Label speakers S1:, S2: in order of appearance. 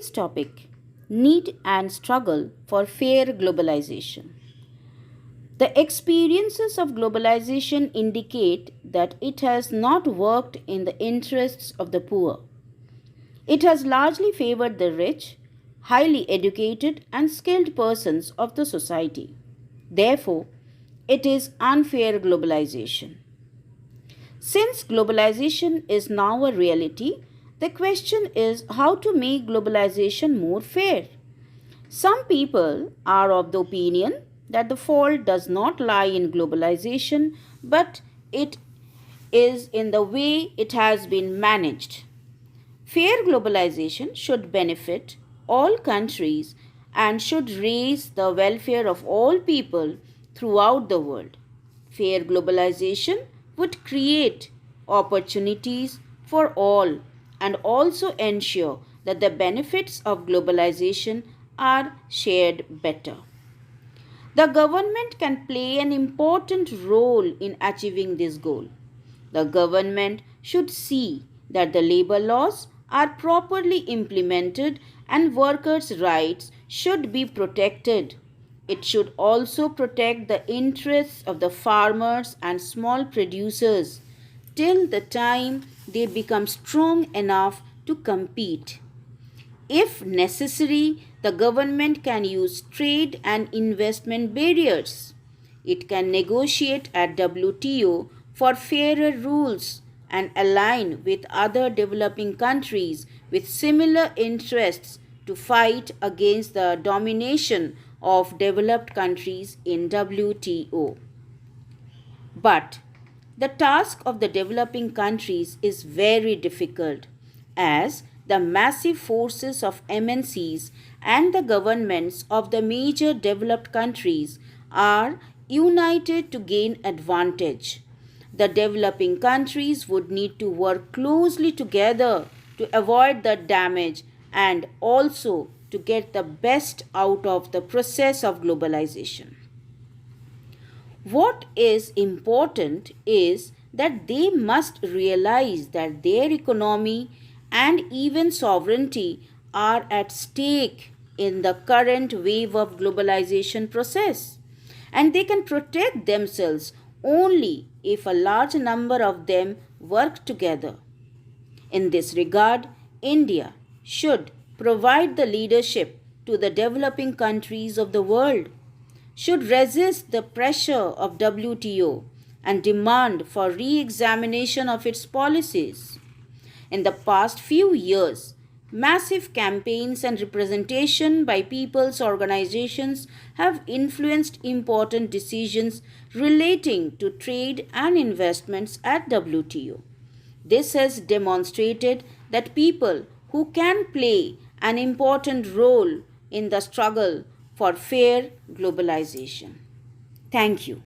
S1: Today's topic: Need and Struggle for Fair Globalization. The experiences of globalization indicate that it has not worked in the interests of the poor. It has largely favored the rich, highly educated, and skilled persons of the society. Therefore, it is unfair globalization. Since globalization is now a reality, the question is how to make globalization more fair. Some people are of the opinion that the fault does not lie in globalization, but it is in the way it has been managed. Fair globalization should benefit all countries and should raise the welfare of all people throughout the world. Fair globalization would create opportunities for all and also ensure that the benefits of globalization are shared better. The government can play an important role in achieving this goal. The government should see that the labor laws are properly implemented and workers' rights should be protected. It should also protect the interests of the farmers and small producers till the time they become strong enough to compete. If necessary, the government can use trade and investment barriers. It can negotiate at WTO for fairer rules and align with other developing countries with similar interests to fight against the domination of developed countries in WTO. But the task of the developing countries is very difficult as the massive forces of MNCs and the governments of the major developed countries are united to gain advantage. The developing countries would need to work closely together to avoid the damage and also to get the best out of the process of globalization. What is important is that they must realize that their economy and even sovereignty are at stake in the current wave of globalization process, and they can protect themselves only if a large number of them work together. In this regard, India should provide the leadership to the developing countries of the world, should resist the pressure of WTO and demand for re-examination of its policies. In the past few years, massive campaigns and representation by people's organizations have influenced important decisions relating to trade and investments at WTO. This has demonstrated that people who can play an important role in the struggle for fair globalization. Thank you.